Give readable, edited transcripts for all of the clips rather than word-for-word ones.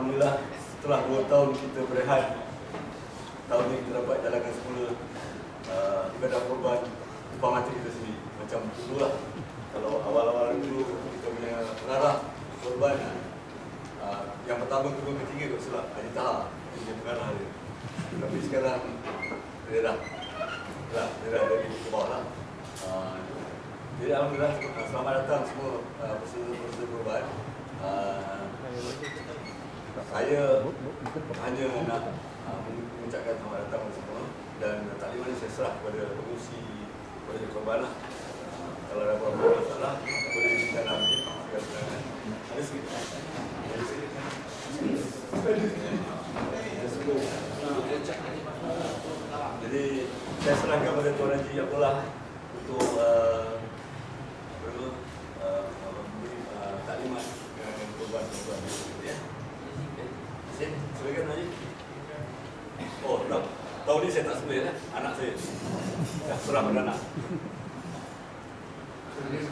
Alhamdulillah setelah 2 tahun kita berehat, tahun ini kita dapat jalankan semula ibadah korban depan mata kita sendiri. Macam dulu lah, kalau awal-awal dulu kita punya pengarah korban, yang pertama, kedua, ketiga kot silap Haji Taha, dia pengarah dia. Tapi sekarang dia dah dari bawah lah. Jadi Alhamdulillah, selamat datang semua peserta korban. Saya hanya nak mengucapkan selamat datang kepada semua, dan taklimat ini saya serah kepada pengurusi projek korban lah. Kalau ada apa-apa masalah, boleh minta nanti. Ada sikit. Jadi saya serahkan kepada Tuan Haji Abdullah untuk memberi taklimat dengan korban-korban. Ya. Silakan Haji. Oh, tahun ni saya tak sembelih lah, anak saya. Dah serah pada anak.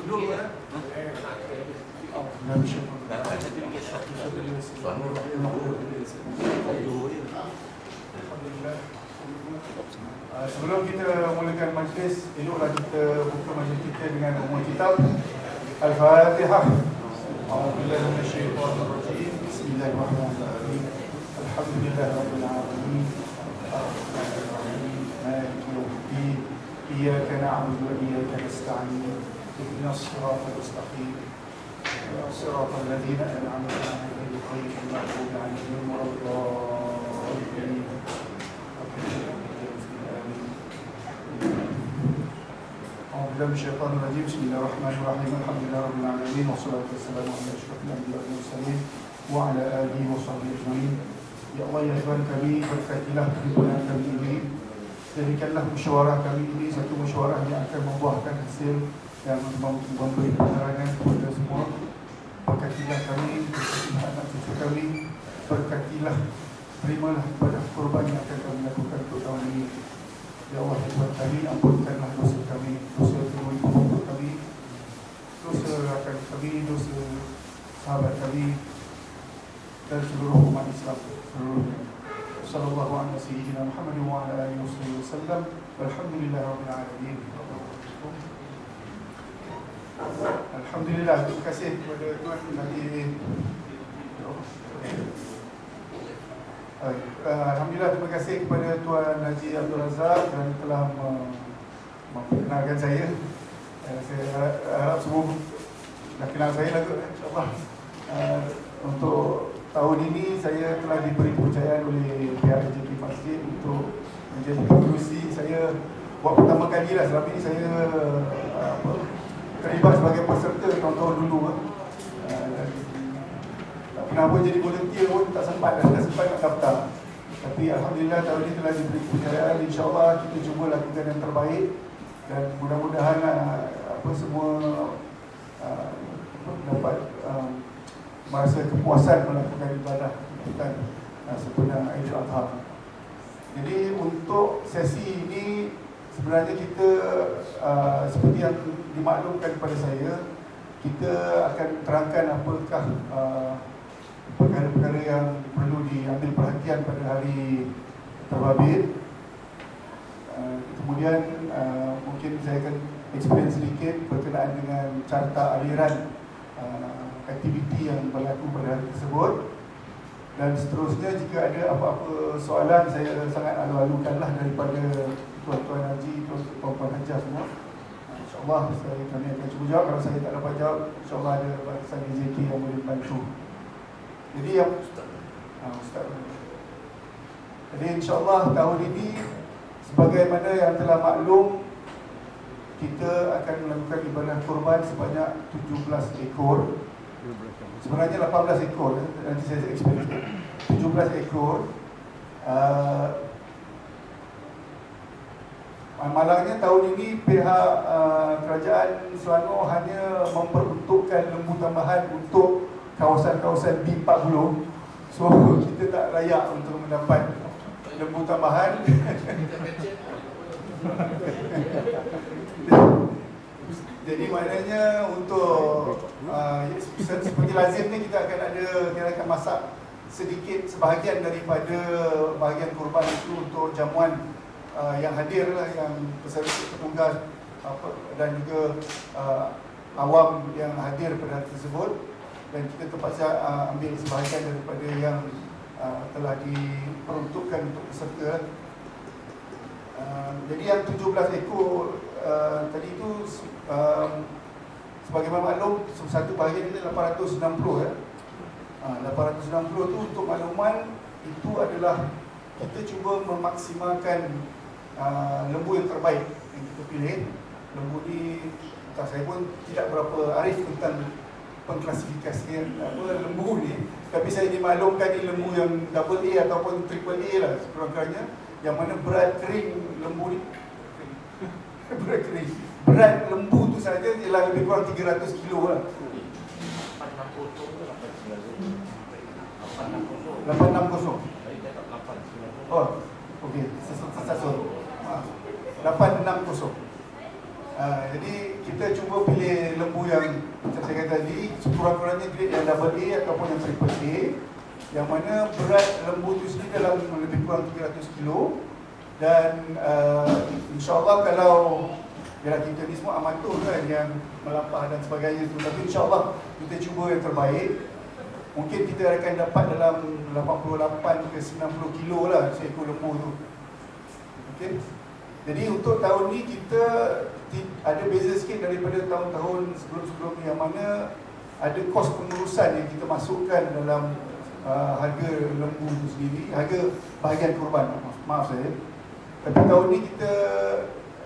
Duduk kan? Sebelum kita mulakan majlis, eloklah kita buka majlis kita dengan umum kitab Al-Fatihah. A'udzubillahi minasyaitonir rajim. Bismillahirrahmanirrahim. Alhamdulillahirabbil alamin. Arrahmanir rahim. Maliki yaumiddin. Iyyaka na'budu wa iyyaka nasta'in. Ihdinas siratal mustaqim. Siratal ladzina an'amta 'alaihim ghairil maghdubi 'alaihim waladdallin. Bismillahirrahmanirrahim. Bismillahirrahmanirrahim. Alhamdulillahirabbil alamin wassalatu wassalamu ala asyrafil anbiya'i wal mursalin wa ala alihi wa sahbihi ajma'in. Ya Allah, ya Tuhan kami, berkatilah perhimpunan kami ini. Jadikanlah musyawarah kami ini satu musyawarah yang akan membuahkan hasil yang memberi penerangan kepada semua. Berkatilah kami, berkatilah anak cucu kami, berkatilah, terimalah ibadah korban yang akan kami lakukan untuk tahun ini. Ya Allah, ya Tuhan kami, ampunkanlah dosa kami, dosa kedua ibu bapa kami, dosa rakan kami, dosa sahabat kami, dan seluruh umat Islam seluruhnya. Sallallahu alaihi wasallam Muhammad wa ala alihi wasallam. Walhamdulillahirabbil alamin. Alhamdulillah, terima kasih kepada Tuan Haji. Alhamdulillah, terima kasih kepada Tuan Haji Abdul Razak kerana telah memperkenalkan saya. Saya harap semua dah kenal saya lah kot, insyaAllah. Untuk tahun ini saya telah diberi kepercayaan oleh pihak JP Masjid untuk menjadi pengerusi. Saya buat pertama kali lah, selama ini saya terlibat sebagai peserta tahun-tahun dulu. Tak pernah pun jadi volunteer pun, tak sempat nak daftar. Tapi Alhamdulillah tahun ini telah diberi kepercayaan. InsyaAllah kita cuba lakukan yang terbaik, dan mudah-mudahan semua dapat merasa kepuasan melakukan ibadah kita sepenuh Aidil Adha. Jadi untuk sesi ini sebenarnya kita seperti yang dimaklumkan kepada saya, kita akan terangkan apakah perkara-perkara yang perlu diambil perhatian pada hari terbabit. Kemudian mungkin saya akan explain sedikit berkenaan dengan carta aliran aktiviti yang berlaku pada hari tersebut. Dan seterusnya, jika ada apa-apa soalan, saya sangat alu-alukanlah daripada tuan-tuan haji, tuan-tuan hajah semua. InsyaAllah kami akan cuba jawab. Kalau saya tak dapat jawab, insyaAllah ada barisan JK yang boleh bantu. Jadi yang Ustaz. Jadi insyaAllah tahun ini, sebagaimana yang telah maklum, kita akan melakukan ibadah korban sebanyak 17 ekor. Sebenarnya 18 ekor, nanti saya explain. 17 ekor. Malangnya tahun ini pihak kerajaan Selangor hanya memperuntukkan lembu tambahan untuk kawasan-kawasan B40. So kita tak layak untuk mendapat lembu tambahan. Jadi maknanya untuk seperti lazim ni, kita akan ada, kita akan masak sedikit sebahagian daripada bahagian korban itu untuk jamuan yang hadir lah, yang petugas dan juga awam yang hadir pada hari tersebut, dan kita terpaksa ambil sebahagian daripada yang telah diperuntukkan untuk peserta. Jadi yang 17 ekor tadi itu sebagaimana maklum, satu bahagian ini 860 ya. 860 itu untuk makluman, itu adalah kita cuba memaksimalkan lembu yang terbaik yang kita pilih. Lembu ni saya pun tidak berapa arif tentang pengklasifikasian lembu ni, tapi saya dimaklumkan ni lembu yang double A ataupun triple A lah sekurang-kurangnya, yang mana berat kering lembu ni berat kering, berat lembu tu saja ialah lebih kurang 300 kilo lah. 860. Oh, okey, sesasut. 860. Jadi kita cuba pilih lembu yang macam saya kata tadi, sekurang-kurangnya grade yang double A ataupun yang triple A, yang mana berat lembu tu sendiri dalam lebih kurang 300 kilo. Dan insyaAllah kalau kita ni semua amatur kan, yang melampah dan sebagainya tu, tapi insyaAllah kita cuba yang terbaik. Mungkin kita akan dapat dalam 88 ke 90 kilo lah seekor lembu tu. Okay. Jadi untuk tahun ni kita ada beza sikit daripada tahun-tahun sebelum-sebelum ni, yang mana ada kos pengurusan yang kita masukkan dalam harga lembu tu sendiri, harga bahagian korban, maaf saya. Tapi tahun ni kita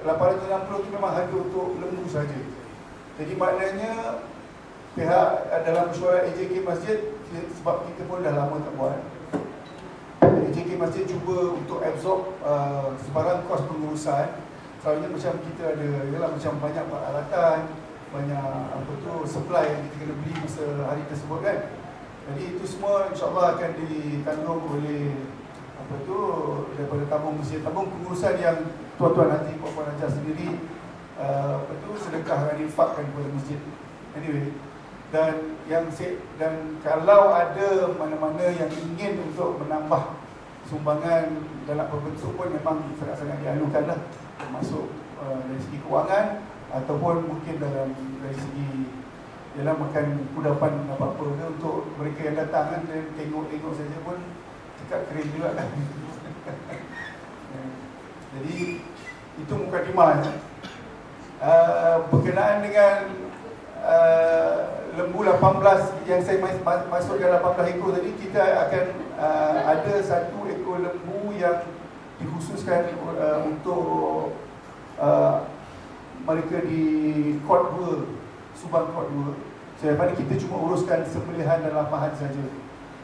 860 tu memang harga untuk lembu saja. Jadi maknanya pihak dalam mesyuarat AJK Masjid, sebab kita pun dah lama tak buat, AJK Masjid cuba untuk absorb sebarang kos pengurusan. Selalunya macam kita ada, ialah macam banyak peralatan, banyak supply yang kita kena beli masa hari tersebut kan. Jadi itu semua insyaAllah akan ditanggung oleh daripada tabung masjid, tabung pengurusan yang tuan-tuan nanti puan-puan ajar sendiri sedekah dan infakkan kepada masjid. Anyway, dan kalau ada mana-mana yang ingin untuk menambah sumbangan dalam berbentuk pun memang sangat-sangat dialukan lah, termasuk dari segi kewangan ataupun mungkin dari segi makan kudapan apa-apa untuk mereka yang datang kan, dan tengok-tengok saja pun cakap kering juga kan. Jadi itu mukadimah ya. Berkenaan dengan lembu 18 yang saya masukkan 18 ekor tadi, kita akan ada satu ekor lembu yang dikhususkan untuk mereka di Kod 2, Subang Kod 2. Selepas ni kita cuma uruskan sembelihan dan lapahan saja.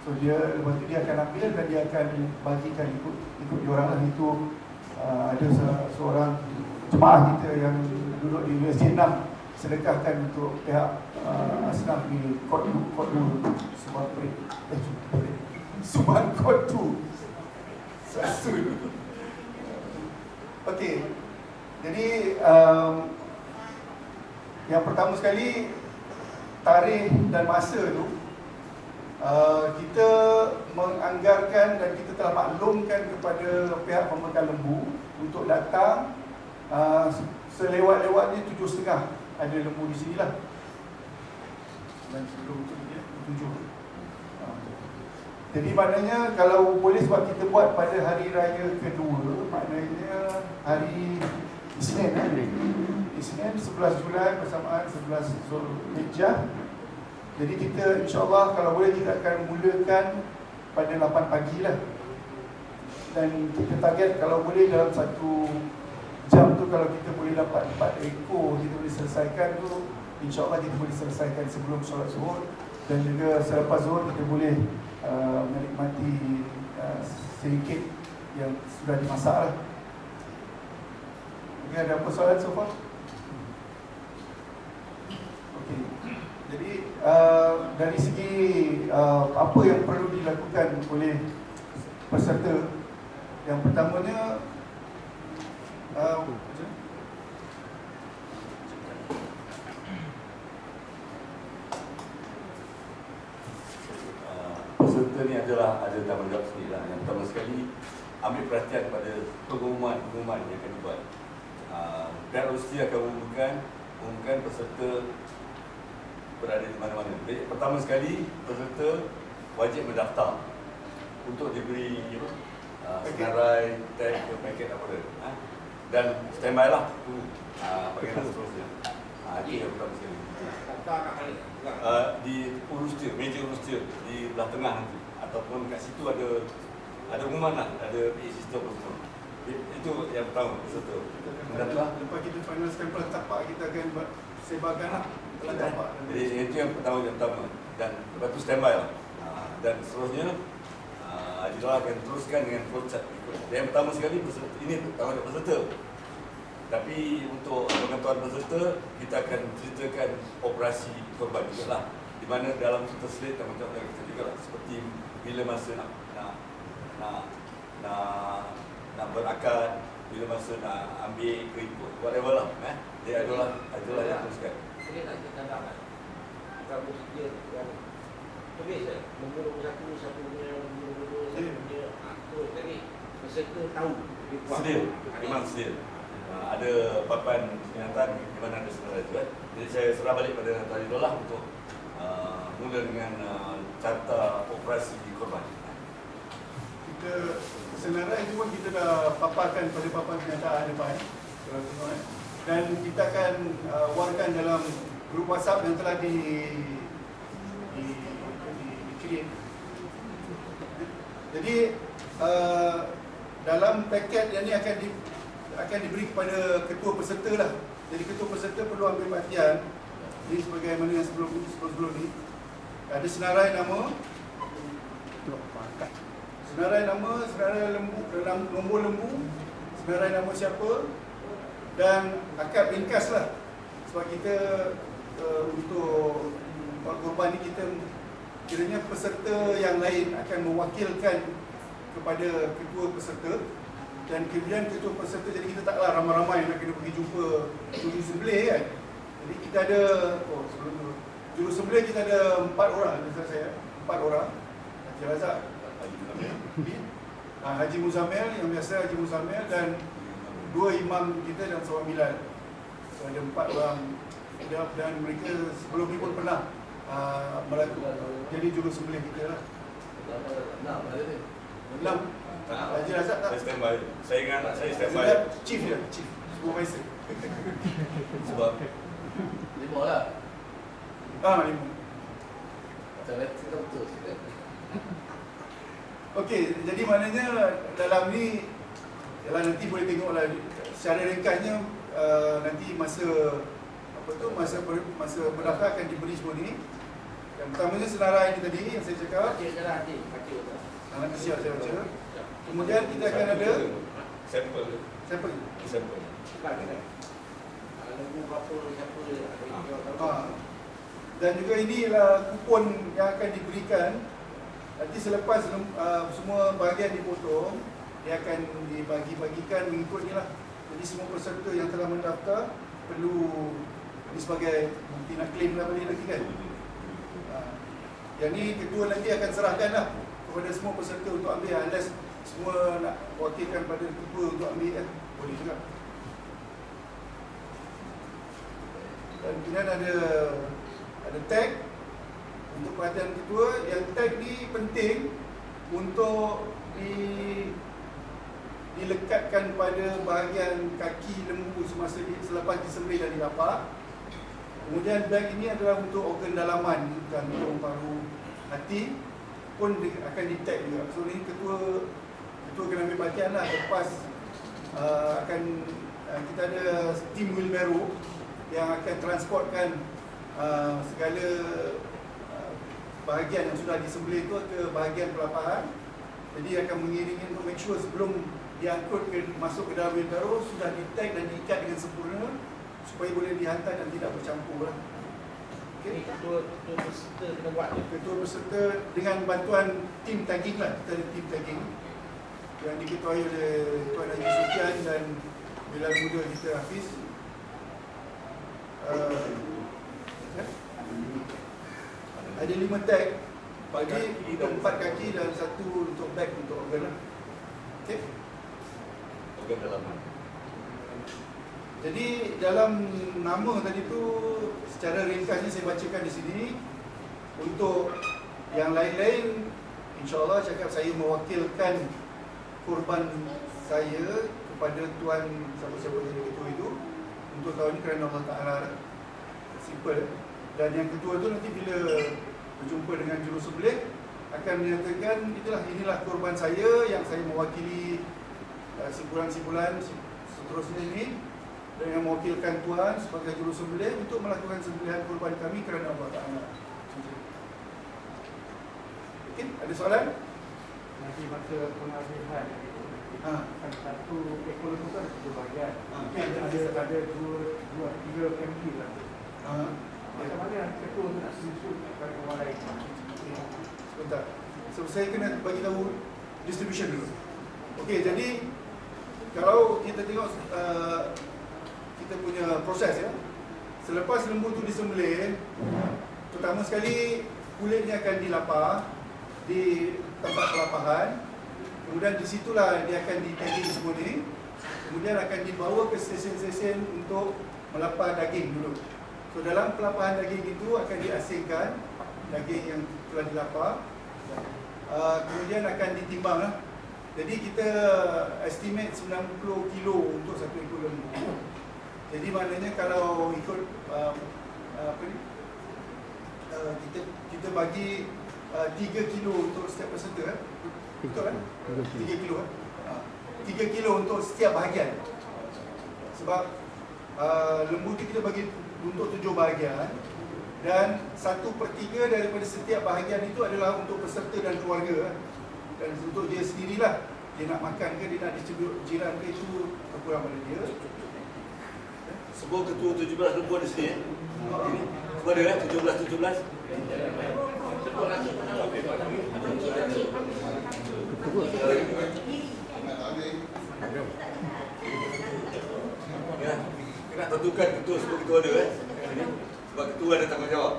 So lepas tu dia akan ambil dan dia akan bagikan ikut diorang lah. Itu ada seorang jemaah kita yang duduk di USJ 6 sedekahkan untuk pihak asnaf di Kod 2 Subang Kod 2 Sasul. Okey. Jadi yang pertama sekali, tarikh dan masa tu kita menganggarkan dan kita telah maklumkan kepada pihak pembekal lembu untuk datang selewat-lewatnya 7.30 ada lembu di sini lah. Dan sebelum tu dia 7. Jadi maknanya kalau boleh, sebab kita buat pada hari raya kedua, maknanya hari Isnin Isnin 11 Julai bersamaan 11 Zulhijjah. Jadi kita insyaAllah kalau boleh kita akan mulakan pada 8 pagi lah. Dan kita target kalau boleh dalam 1 jam tu, kalau kita boleh dapat 4 ekor, kita boleh selesaikan tu, insyaAllah kita boleh selesaikan sebelum solat zuhur. Dan juga selepas zuhur kita boleh menikmati sedikit yang sudah dimasak lah. Okay, ada apa soalan so far? Okay. Jadi dari segi apa yang perlu dilakukan oleh peserta, yang pertamanya peserta kita ni adalah ada tanggungjawab sendiri lah. Yang pertama sekali, ambil perhatian pada pengumuman yang akan dibuat. Pihak universiti akan umumkan peserta berada di mana-mana. Jadi, pertama sekali, peserta wajib mendaftar untuk diberi senarai, tag, paket apa dia. Dan standby lah bagian seterusnya. Itu yang pertama sekali. Di urustir, meja urustir di belah tengah nanti, ataupun kat situ ada pengumuman lah, ada PA system semua. Itu yang pertama, peserta. Lepas kita finalkan pelan tapak, kita akan sebarkan lah pelan tapak. Jadi itu yang pertama. Dan lepas tu standby lah. Dan seterusnya Adilah akan teruskan dengan flowchart berikut. Yang pertama sekali peserta, ini tanggungjawab peserta. Tapi untuk pengetahuan peserta, kita akan ceritakan operasi korban juga lah. Di mana dalam kita slate tanggungjawab kita juga lah. Seperti bila masa nak berakad, bila masa nak ambil ke ikut, whatever lah. Dia adalah yang teruskan. Ini nak kita tambahkan. Kamu dia yang tulis nombor 1, 1, nombor 2, 1, aktor tadi peserta tahu. Sedia, memang sedia. Ada papan peringatan di mana ada senarai itu kan. Jadi saya serah balik pada Tuan Idol lah untuk mula dengan carta operasi korban. Kita senarai itu pun kita dah paparkan pada papan kenyataan depan, kalau tengok dan kita akan warkan dalam grup WhatsApp yang telah di create. Jadi dalam paket yang ni akan diberi kepada ketua peserta lah. Jadi ketua peserta perlu ambil perhatian. Ini sebagaimana yang sebelum ni ada senarai nama, senarai lembu, nombor lembu, senarai nama siapa, dan akad ringkas lah. Sebab kita untuk korban ni kita kiranya peserta yang lain akan mewakilkan kepada ketua peserta, dan kemudian ketua peserta, jadi kita taklah ramai-ramai nak kena pergi jumpa juru sembelih kan. Jadi kita ada, sebelum tu juru sembelih kita ada 4 orang, saya 4 orang. Haji Razak, Haji Muzamil, yang biasa Haji Muzamil, dan 2 imam kita dan seorang Bilal. So ada 4 orang, dan mereka sebelum ni pun pernah jadi juru sembelih kita lah. 6. Haji Razak tak? Saya standby. Saya ingat anak saya standby. Chief dia, chief supervisor. Sebab 5 lah. 5. Macam kita betul. Okey, jadi maknanya dalam ni, yalah, nanti boleh tengoklah secara ringkasnya. Nanti masa pendaftar akan diberi semua ni. Yang pertamanya senarai ini tadi yang saya cakap. Nak siap saya baca. Kemudian kita akan ada sampel. Dan juga inilah kupon yang akan diberikan. Nanti selepas semua bahagian dipotong, dia akan dibagi-bagikan mengikut ni lah. Jadi semua peserta yang telah mendaftar perlu ini sebagai bukti nak claim lah balik lagi kan. Yang ni ketua nanti akan serahkan lah kepada semua peserta untuk ambil, unless semua nak wakilkan pada ketua untuk ambil kan, boleh juga. Dan kemudian ada tag untuk perhatian ketua. Yang tag ni penting untuk dilekatkan pada bahagian kaki lembu selepas disembelih dan dilapak. Kemudian bag ini adalah untuk organ dalaman, jantung, paru, hati pun akan di-tag juga. So ni ketua kena ambil perhatian lah. Lepas kita ada tim wheelbarrow yang akan transportkan segala bahagian yang sudah disembelih itu ke bahagian pelapahan. Jadi akan mengiringi untuk make sure sebelum diangkut masuk ke dalam wheelbarrow sudah di-tag dan diikat dengan sempurna supaya boleh dihantar dan tidak bercampur lah. Okay. Ketua peserta kena buat. Ketua peserta dengan bantuan tim tagging lah. Kita ada tim tagging yang diketuai oleh Tuan Haji Sufian dan Bilal Muda kita Hafiz. Ada 5 tag Jadi untuk 4 kaki dan 1 untuk back untuk organ lah. Okey. Organ dalaman. Jadi dalam nama tadi tu secara ringkasnya saya bacakan di sini. Untuk yang lain-lain, insya-Allah cakap saya mewakilkan korban saya kepada tuan siapa-siapa jadi ketua itu untuk tahun ini kerana Allah Ta'ala. Simple. Dan yang ketua tu nanti bila berjumpa dengan jurusembelih akan menyatakan inilah korban saya yang saya mewakili simpulan-simpulan seterusnya ini, dan yang mewakilkan tuan sebagai jurusembelih untuk melakukan sembelihan korban kami kerana Allah Ta'ala. Okey, ada soalan? Nanti masa pengajian satu ekor itu kan 2 bahagian. Ada 2-3 family lah. Macam mana ketua tu nak susun kepada orang lain? Sebentar. So, saya kena bagi tahu distribution dulu. Okey, jadi kalau kita tengok kita punya proses ya. Selepas lembu tu disembelih, pertama sekali kulitnya akan dilapah di tempat pelapahan. Kemudian di situlah dia akan di-tagging semua ni. Kemudian akan dibawa ke stesen-stesen untuk melapah daging dulu. So dalam pelapahan daging itu akan diasingkan daging yang telah dilapah. Kemudian akan ditimbang lah. Jadi kita estimate 90 kilo untuk satu ekor lembu. Jadi maknanya kalau ikut kita bagi 3 kilo untuk setiap peserta, betul kan? 3 kilo kan? 3 kilo untuk setiap bahagian. Sebab lembu tu kita bagi untuk 7 bahagian, dan 1/3 daripada setiap bahagian itu adalah untuk peserta dan keluarga. Dan untuk dia sendirilah, dia nak makan ke, dia nak distribute jiran ke, itu terkurang pada dia. Semua ketua 17 lembu di sini. Semua ada 17. Ya, kita nak tentukan ketua semua ketua ada sebab ketua ada tanggungjawab.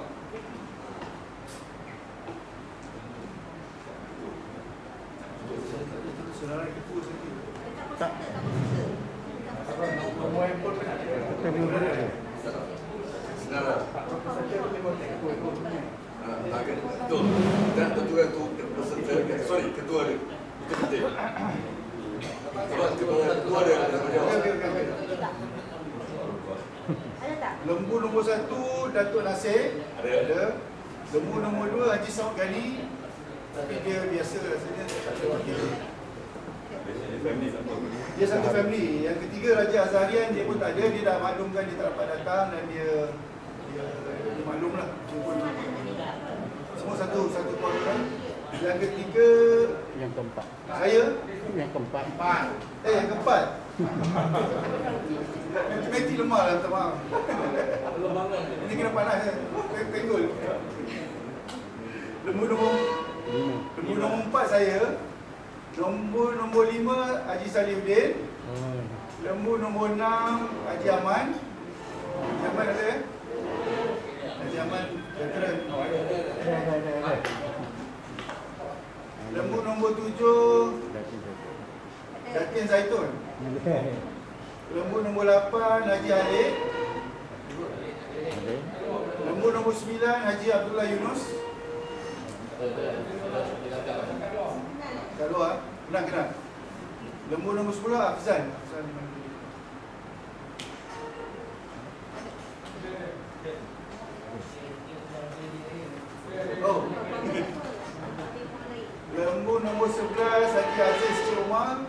Saudara ketua sendiri. Nombor handphone pun ada. Sebenarnya. Saja memang ekor punya. Betul. Dan tentukan tu peserta. Sorry, ketua ada. Itu penting. Sebab ketua ada tanggungjawab. Lembu nombor 1 Datuk Nasir ada. Lembu nombor 2 Haji Saud Ghani, tapi dia biasa rasanya tak ada wakil. Dia satu family. Yang ketiga Raja Azharian, dia pun tak ada, dia dah maklumkan dia tak dapat datang dan dia maklumlah. Semua satu keluarga. Yang ketiga Yang keempat. saya. Yang keempat. Yang keempat. Matematik lemah lah, minta maaf. Ini kena panas kan? Tenggul. Lembu nombor 4 saya. Nombor 5 Haji Salihuddin. Lembu nombor 6 Haji Aman. Haji Aman ada ya? Haji Aman veteran. Lembu nombor 7 Datin Zaitun. Lembu nombor 8 Haji Halid. Lembu nombor 9 Haji Abdullah Yunus. Kat luar, kenal. Lembu nombor 10 Afzan. Oh. Lembu nombor 11 Haji Aziz Cik Omar.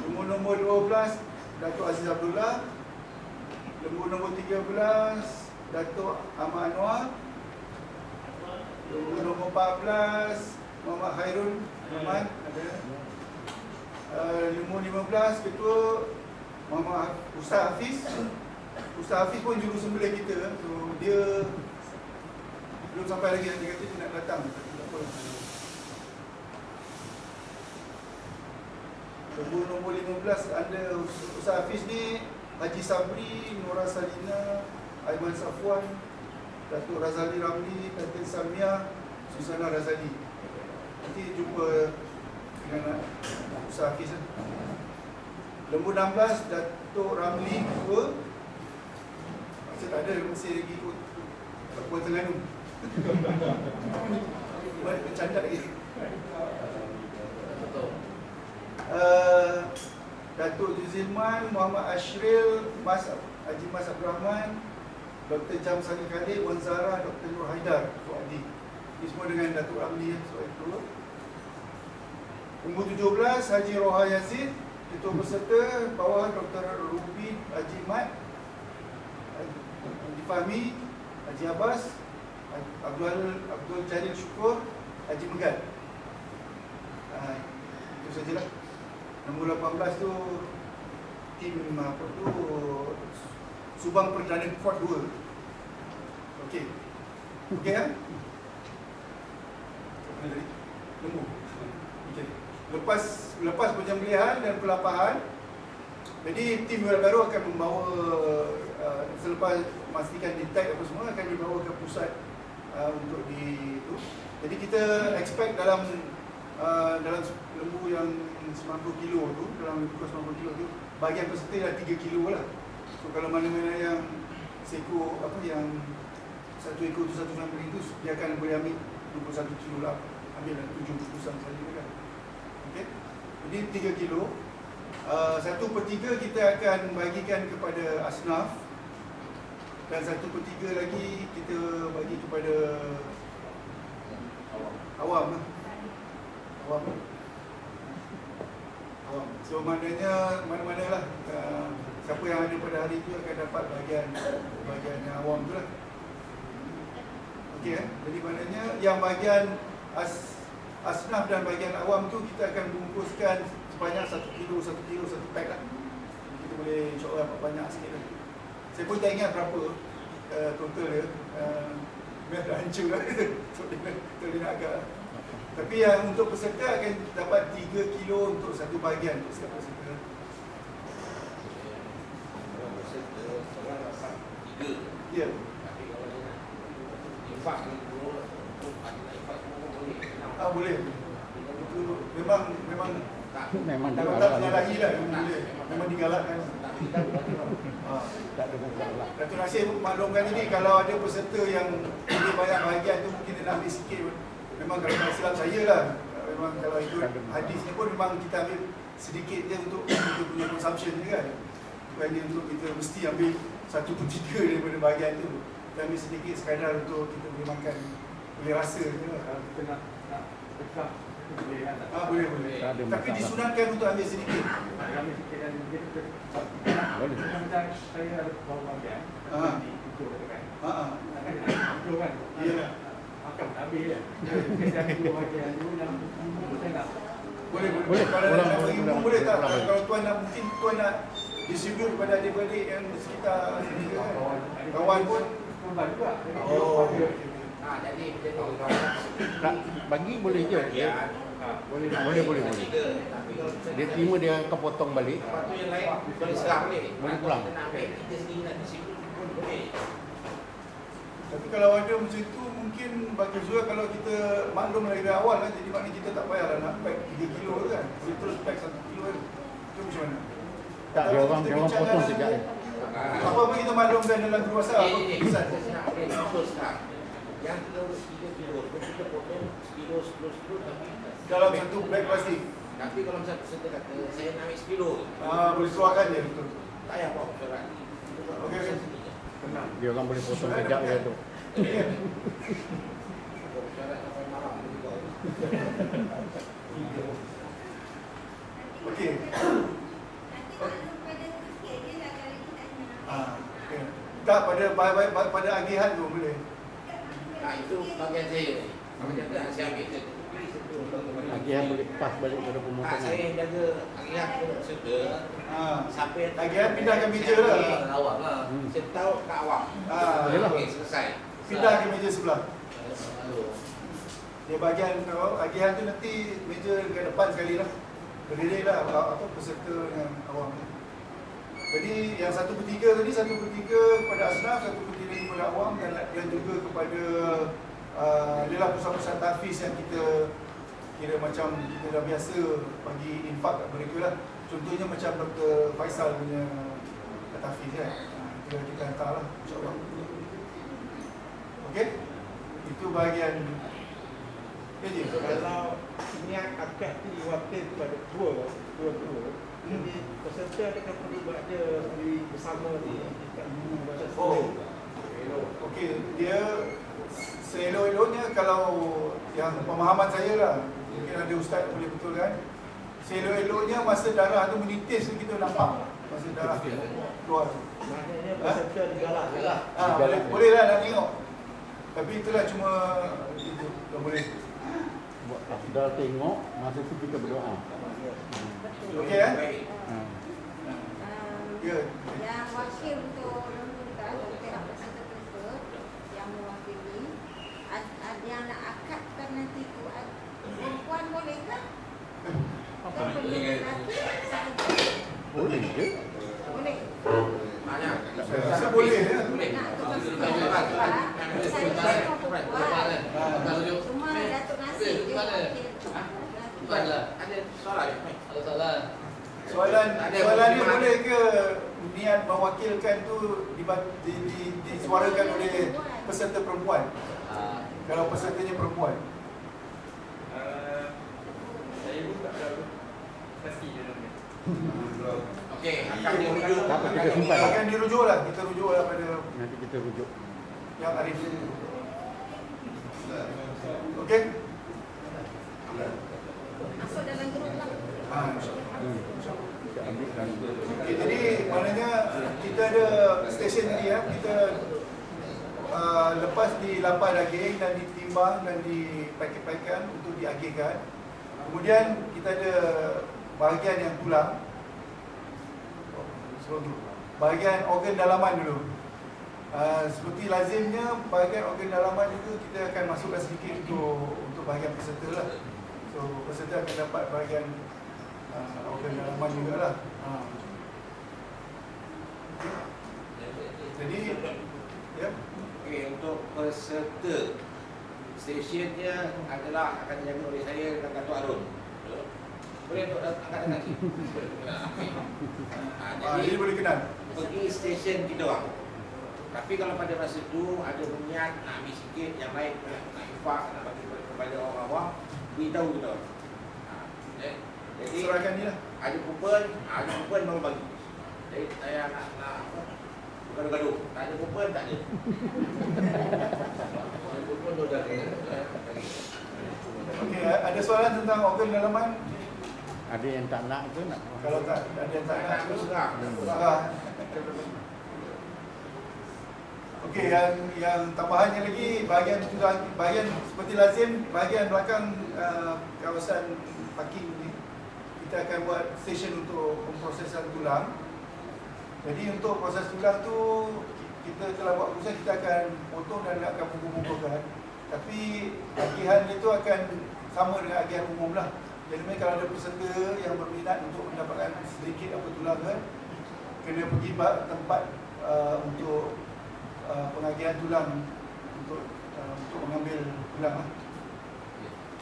Lembu nombor 12 Datuk Aziz Abdullah. Lembu nombor 13 Datuk Ahmad Anwar. Lembu nombor 14 Muhammad Khairul Rahman ada. Lembu 15 Ketua Muhammad Ustaz Hafiz. Ustaz Hafiz pun jurusembelih kita. So dia belum sampai lagi, dia kata dia nak datang. Lembu nombor 15 ada Ustaz Hafiz ni, Haji Sabri, Nora Salina, Aiman Safwan, Datuk Razali Ramli, Datin Samia. Susana Razali. Nanti jumpa dengan Ustaz Hafiz. Lembu 16 Datuk Ramli 2. Masih tak ada, masih lagi ikut Puan Terengganu. Bercanda lagi. Datuk Juzilman, Muhammad Ashril, Haji Mas Abdul Rahman, Dr. Jam Sani Khalid, Wan Zara, Dr. Nur Haidar, Fuadi. Ini semua dengan Datuk Ramli soal itu. Nombor 17 Haji Roha Yazid, ketua peserta bawah Dr. Rubi Haji Mat, Haji Fahmi, Haji Abbas, Abdul Jalil Syukur, Haji Megat. Itu sajalah. Nombor 18 tu tim apa tu Subang Perdana Kuat 2. Okey. Okey kan? Lembu. Okey. Lepas penyembelihan dan pelapahan, jadi tim baru akan membawa selepas memastikan detect apa semua akan dibawa ke pusat untuk di tu. Jadi kita expect dalam lembu yang 90 kilo tu, dalam lembu 90 kilo tu, bahagian peserta dah 3 kilo lah. So kalau mana-mana yang seekor apa yang satu ekor tu satu family tu, dia akan boleh ambil 21 kilo lah, ambil 7 bungkusan saja kan. Okey. Jadi 3 kilo. 1/3 kita akan bagikan kepada asnaf dan 1/3 lagi kita bagi kepada awam. So maknanya mana-mana lah siapa yang ada pada hari itu akan dapat bahagian awam tu lah. Okey jadi maknanya yang bahagian asnaf dan bahagian awam tu kita akan bungkuskan sebanyak 1 kilo, 1 pack lah. Kita boleh insyaAllah dapat banyak sikit lah. Saya pun tak ingat berapa total dia. Biar dah hancur lah. So dia nak agak. Tapi yang untuk peserta akan dapat 3 kilo untuk satu bahagian untuk setiap peserta. Ya. Boleh. Itu memang kalau tak menyalahi lah boleh. Memang digalakkan. Datuk Nasir maklumkan ini kalau ada peserta yang lebih banyak bahagian tu mungkin dia nak ambil sikit. Memang kalau tak silap saya lah. Memang kalau ikut hadis ni pun memang kita ambil sedikit je untuk kita punya consumption je kan. Bukannya untuk kita mesti ambil 1/3 daripada bahagian tu. Kita ambil sedikit sekadar untuk kita boleh makan, boleh rasa je lah. Kalau kita nak dekat, boleh kan? Boleh. Tapi disunatkan untuk ambil sedikit. Ambil sedikit dan kita boleh. Macam saya ada bawa bahagian, itu kan? Akan itu kan? Ya. Makan habis je. Kita ada 2 bahagian dulu dan saya nak. Boleh. Kalau nak bagi boleh tak? Kalau tuan nak, mungkin tuan nak distribute kepada adik-adik yang sekitar kawan pun. Kawan juga. Jadi tak bagi boleh je. Boleh. Dia terima dia akan potong balik. lepas tu yang lain boleh serah balik. Boleh pulang. Kita nak ambil, kita sendiri nak disiplin pun boleh. Tapi kalau ada macam itu mungkin bagus juga kalau kita maklum dari awal kan. Jadi maknanya kita tak payahlah nak pack 3 kilo kan. Boleh terus pack 1 kilo kan. Itu macam mana? Tak, dia orang potong sekejap. Apa-apa kita maklumkan dalam grup WhatsApp. Saya nak ambil contoh sekarang. Yang kita 3 kilo, kita potong sekilo, 10 kilo tapi Dalam satu beg plastik. Tapi kalau misalnya peserta kata saya nak ambil sekilo, Boleh keluarkan je. Betul. tak payah bawa surat. Okey. Tenang. Dia orang boleh potong sekejap je tu. Surat sampai malam juga. Okey. Tak pada agihan tu boleh. Nah itu bagian saya. Apa kata saya ambil tu. Agihan boleh pas balik pada Saya pemotongan. yang jaga agihan tu peserta sampai Agihan pindahkan meja lah. Awam lah. Saya tahu kat awam. Yalah. Okey selesai. Pindah ke meja sebelah. Dia bahagian agihan tu nanti meja ke depan sekali lah. Berdiri lah apa peserta dengan awam. Jadi yang 1/3 tadi 1/3 kepada asnaf, 1/3 kepada awam dan juga kepada adalah pusat-pusat tahfiz yang kita kira macam kita dah biasa bagi infak kat mereka lah. Contohnya macam Dr. Faisal punya tahfiz kan. Kita hantar lah, insyaAllah. Okey? Itu bahagian je. Kalau niat akad ni diwakil kepada dua. Jadi peserta dia akan perlu berada bersama di dekat guru bahasa Okey, dia seelok-eloknya kalau yang pemahaman saya lah, mungkin ada ustaz boleh betulkan. Seelok-eloknya masa darah tu menitis kita nampak masa darah keluar tu. Maknanya peserta digalak lah. Boleh lah nak tengok. Tapi itulah cuma itu tak boleh. Dah tengok, masa tu kita berdoa. Okey kan? Ya. Yang wakil untuk lembaga atau pihak peserta tersebut yang mewakili, ada yang nak akadkan nanti tu, perempuan boleh kan? Atau perlu lelaki sahaja? Boleh je. Boleh. Rasa boleh ya. Nak tukar perempuan. Saya semua perempuan. Cuma Datuk Nasir dia wakil. Ada soalan? Ada soalan. Soalan ni boleh ke niat mewakilkan tu disuarakan oleh peserta perempuan? Kalau pesertanya perempuan. Saya pun tak tahu pasti dalam ni. Okey, akan dirujuk. Tak apa, kita simpan. Akan dirujuk lah, kita rujuk lah pada Nanti kita rujuk. yang Arif. Okey? Masuk dalam grup lah. Kita ambilkan. Okay, jadi maknanya kita ada stesen tadi ya, kita lepas dilapah daging dan ditimbang dan dipaket-paketkan untuk diagihkan. Kemudian kita ada bahagian yang tulang, bahagian organ dalaman dulu. Seperti lazimnya bahagian organ dalaman juga kita akan masukkan sedikit untuk bahagian peserta lah. So peserta akan dapat bahagian organ dalaman juga lah. Jadi ya. Okey, untuk peserta stesiennya adalah akan dijaga oleh saya dan Datuk Arun. Boleh untuk angkat tangan. Jadi boleh kenal. Pergi stesen kita orang. Tapi kalau pada masa itu ada niat nak ambil sikit, yang lain nak infak, nak bagi kepada orang awam, beritahu kita orang. Jadi Serahkan ni lah. ada kupon baru bagi. Jadi saya nak apa? Gaduh-gaduh. Tak ada kupon, tak ada. Kupon tu dah bagi. Okey, ada soalan tentang organ dalaman? Ada yang tak nak ke nak? Kalau tak ada yang tak nak Tak serah. serah. Okey, yang tambahannya lagi bahagian seperti lazim bahagian belakang kawasan parking ni kita akan buat stesen untuk pemprosesan tulang. Jadi untuk proses tulang tu kita telah buat keputusan kita akan potong dan akan bungkus-bungkuskan. Tapi agihan itu akan sama dengan agihan umum lah. Jadi kalau ada peserta yang berminat untuk mendapatkan sedikit apa tulang kan, kena pergi tempat untuk pengagihan tulang untuk mengambil tulang lah.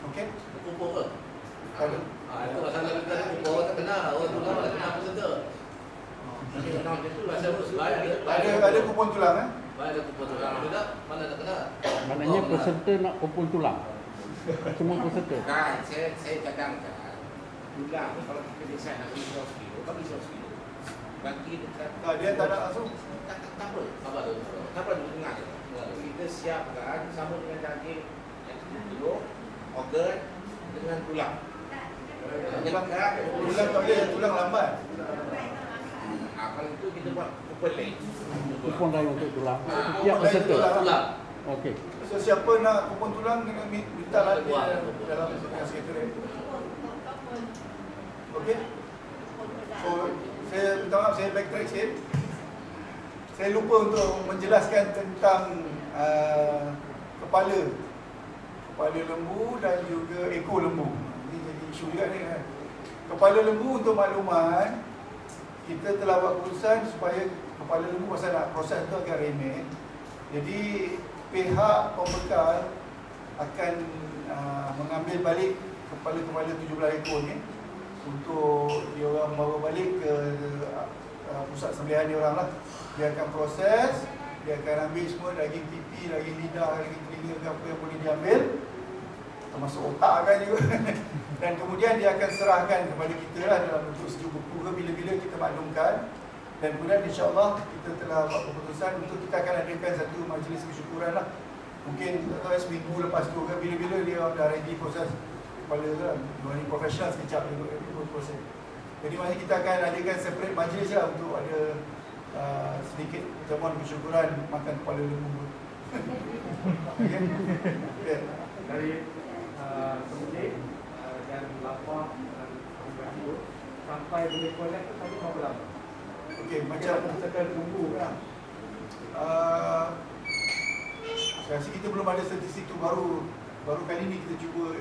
Okey? Kupon ke? Ada. Itu masalah kita kupon tak kena. Orang tu tak kena peserta. Ada kupon tulang kan? Ada kupon tu. Tidak, mana tak kena. Maknanya peserta nak kumpul tulang. Semua peserta. Kan, saya cadangkan tulang kalau kita decide nak beli 100 kilo, kan beli 100 kilo. Bagi dekat Dia tak nak langsung. tak apa. Apa tu? Apa tu tengah je. Kita siapkan sama dengan daging yang 10 kilo, organ dengan tulang. Tulang tak boleh, tulang lambat. Kalau itu kita buat kupon lain. Kupon lain untuk tulang. Kupon Setiap lain peserta. tulang. Okey. So siapa nak kupon tulang kena minta lah dalam sekretariat. Okey? So saya minta maaf, saya backtrack sikit. Saya lupa untuk menjelaskan tentang kepala lembu dan juga ekor lembu. Ini jadi isu juga ni kan. Kepala lembu untuk makluman, kita telah buat keputusan supaya kepala lembu pasal nak proses tu agak remeh. Jadi pihak pembekal akan mengambil balik kepala-kepala 17 ekor ni untuk dia orang bawa balik ke pusat sembelihan dia orang lah. Dia akan proses, dia akan ambil semua daging pipi, daging lidah, daging telinga ke apa yang boleh diambil, termasuk otak kan juga. Dan kemudian dia akan serahkan kepada kita lah dalam bentuk sejuk buku ke bila-bila kita maklumkan. Dan kemudian insyaAllah kita telah buat keputusan untuk kita akan adakan satu majlis kesyukuran lah. Mungkin seminggu lepas tu ke bila-bila dia dah ready proses kepala tu lah. Dia ni profesional sekejap dia proses. Jadi maknanya kita akan adakan separate majlis lah untuk ada sedikit jamuan kesyukuran makan kepala lembu. Okay? Okay. Dari sembelih dan lapar dan tidur sampai boleh collect tu tadi berapa lama? Okey, macam kita tunggu kan. Saya rasa kita belum ada statistik tu, baru kali ni kita cuba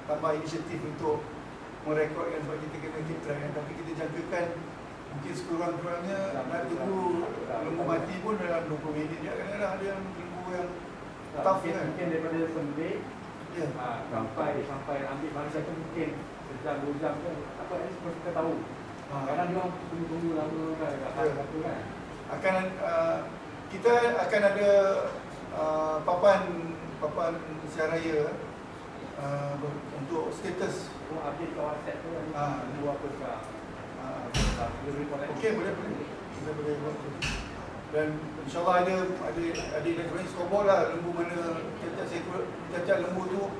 tambah inisiatif untuk merekodkan sebab kita kena keep track kan. Tapi kita jangkakan mungkin sekurang-kurangnya nak tunggu lembu mati pun dalam 20 minit je. Kadang-kadang ada yang lembu yang tough kan. Mungkin daripada sembelih Ya. sampai ambil mangsa tu mungkin sejam 2 jam ke apa ni semua kita tahu. Kadang dia orang tunggu lama kan apa kan. Kita akan ada papan siar raya untuk status. Update kat WhatsApp tu tunggu apa sekarang. Okey, boleh. Dan insyaAllah ada elektronik scoreboard lah, lembu mana tiap-tiap lembu tu